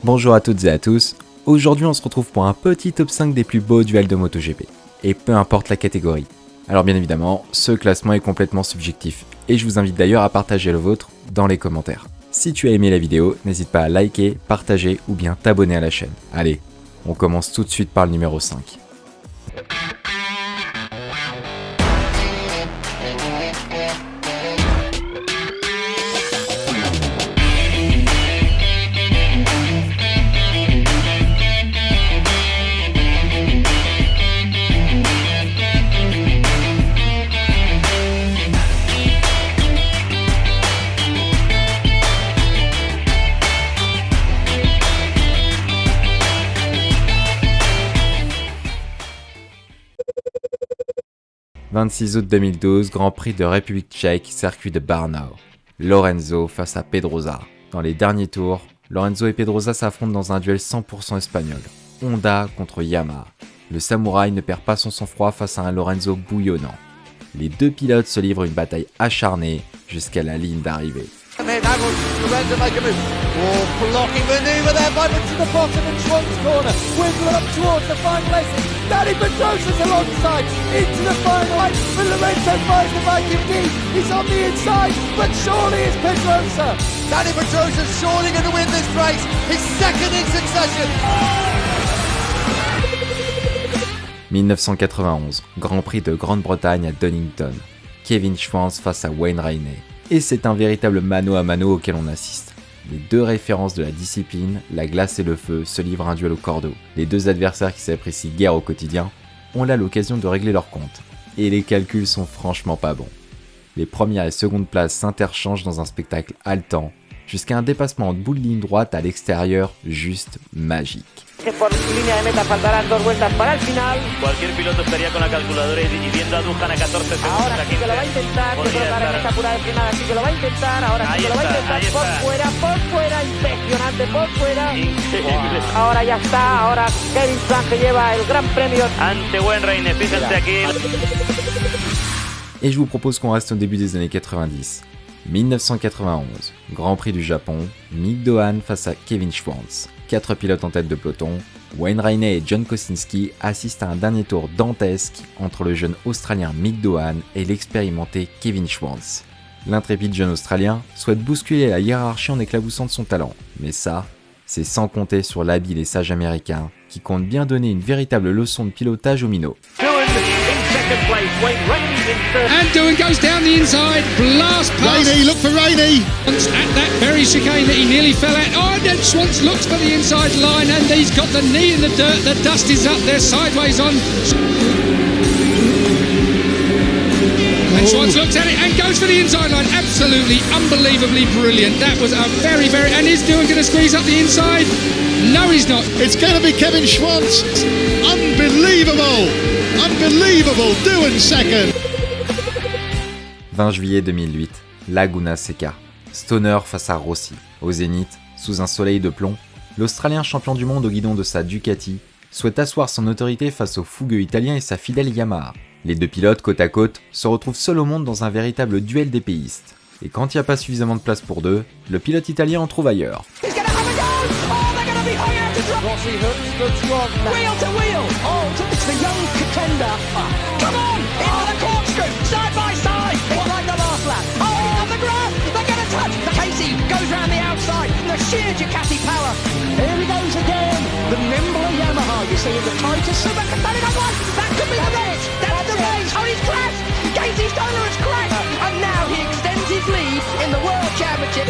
Bonjour à toutes et à tous, aujourd'hui on se retrouve pour un petit top 5 des plus beaux duels de MotoGP, et peu importe la catégorie. Alors bien évidemment, ce classement est complètement subjectif, et je vous invite d'ailleurs à partager le vôtre dans les commentaires. Si tu as aimé la vidéo, n'hésite pas à liker, partager ou bien t'abonner à la chaîne. Allez, on commence tout de suite par le numéro 5. « 26 août 2012, Grand Prix de République tchèque, circuit de Brno. Lorenzo face à Pedrosa. Dans les derniers tours, Lorenzo et Pedrosa s'affrontent dans un duel 100% espagnol. Honda contre Yamaha. Le samouraï ne perd pas son sang-froid face à un Lorenzo bouillonnant. Les deux pilotes se livrent une bataille acharnée jusqu'à la ligne d'arrivée. Danny Pedrosa's alongside, into the final line, but Lorenzo fires the Viking knee, he's on the inside, but surely it's Pedrosa. Danny Pedrosa's surely going to win this race, his second in succession. 1991, Grand Prix de Grande-Bretagne à Donington. Kevin Schwantz face à Wayne Rainey. Et c'est un véritable mano à mano auquel on assiste. Les deux références de la discipline, la glace et le feu, se livrent un duel au cordeau. Les deux adversaires qui s'apprécient guère au quotidien ont là l'occasion de régler leur compte. Et les calculs sont franchement pas bons. Les premières et secondes places s'interchangent dans un spectacle haletant, jusqu'à un dépassement en bout de ligne droite à l'extérieur juste magique. Por línea de meta faltarán 2 vueltas para el final. Cualquier piloto estaría con la calculadora y viendo a Duhan a 14 segundos. Ahora sí que lo va a intentar. Yo creo que ahora está apurada de frenada, sí que lo va a intentar. Ahora sí que lo va a intentar. Por fuera, impresionante, por fuera. Increíble. Ahora ya está, ahora Kevin Schwantz que lleva el gran premio. Ante Wayne Rainey, fíjense aquí. Et je vous propose qu'on reste au début des années 90. 1991, Grand Prix du Japon, Mick Doohan face à Kevin Schwantz. 4 pilotes en tête de peloton, Wayne Rainey et John Kosinski assistent à un dernier tour dantesque entre le jeune Australien Mick Doohan et l'expérimenté Kevin Schwantz. L'intrépide jeune Australien souhaite bousculer la hiérarchie en éclaboussant de son talent, mais ça, c'est sans compter sur l'habile et sage américain qui compte bien donner une véritable leçon de pilotage aux minots. And Doohan goes down the inside, blast past. Rainey, look for Rainey. At that very chicane that he nearly fell at. Oh, and then Schwantz looks for the inside line and he's got the knee in the dirt. The dust is up there, sideways on. And Schwantz looks at it and goes for the inside line. Absolutely, unbelievably brilliant. That was a very, and is Doohan going to squeeze up the inside? No, he's not. It's going to be Kevin Schwantz. Unbelievable. Unbelievable. Doohan second. 20 juillet 2008, Laguna Seca. Stoner face à Rossi. Au zénith, sous un soleil de plomb, l'Australien champion du monde au guidon de sa Ducati souhaite asseoir son autorité face au fougueux italien et sa fidèle Yamaha. Les deux pilotes côte à côte se retrouvent seuls au monde dans un véritable duel d'épéistes. Et quand il n'y a pas suffisamment de place pour deux, le pilote italien en trouve ailleurs. Rossi hooks, good strong. Wheel to wheel. Oh, it's the young contender. Come on, into the corkscrew, side by side. It's like the last lap. Oh, on the grass, they're going to touch. Casey goes round the outside. The sheer Ducati power. Here he goes again. The nimble Yamaha, you see, in the tightest. Super Castelli got one. That could be the race. That's the race. Oh, he's crashed. Casey Stoner has crashed. And now he extends his lead in the World Championship.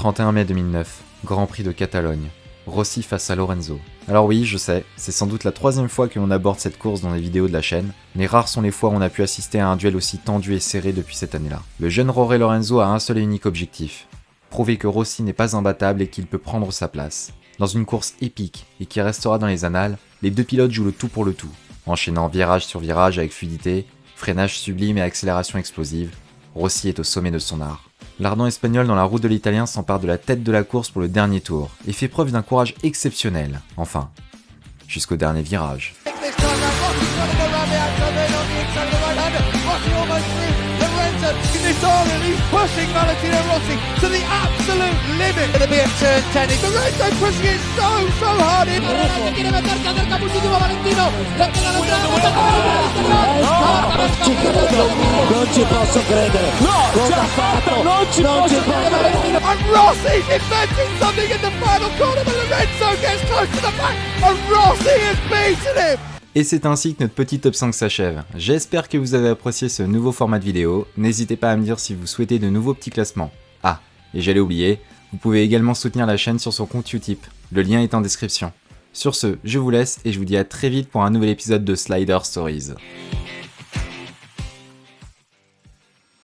31 mai 2009, Grand Prix de Catalogne. Rossi face à Lorenzo. Alors oui, je sais, c'est sans doute la 3e fois que l'on aborde cette course dans les vidéos de la chaîne, mais rares sont les fois où on a pu assister à un duel aussi tendu et serré depuis cette année-là. Le jeune Jorge Lorenzo a un seul et unique objectif, prouver que Rossi n'est pas imbattable et qu'il peut prendre sa place. Dans une course épique et qui restera dans les annales, les deux pilotes jouent le tout pour le tout, enchaînant virage sur virage avec fluidité, freinage sublime et accélération explosive. Rossi est au sommet de son art. L'ardent espagnol dans la route de l'italien s'empare de la tête de la course pour le dernier tour et fait preuve d'un courage exceptionnel, enfin, jusqu'au dernier virage. Lorenzo in this island, he's pushing Valentino Rossi to the absolute limit. limit. Gonna be a turn 10. Lorenzo pushing it so hard in. Non ci posso credere. No, ce l'ha fatta, non ci posso credere. And Rossi's invented something in the final corner, but Lorenzo gets close to the back, and Rossi has beaten him. Et c'est ainsi que notre petit top 5 s'achève. J'espère que vous avez apprécié ce nouveau format de vidéo. N'hésitez pas à me dire si vous souhaitez de nouveaux petits classements. Ah, et j'allais oublier, vous pouvez également soutenir la chaîne sur son compte Utip. Le lien est en description. Sur ce, je vous laisse et je vous dis à très vite pour un nouvel épisode de Slider Stories.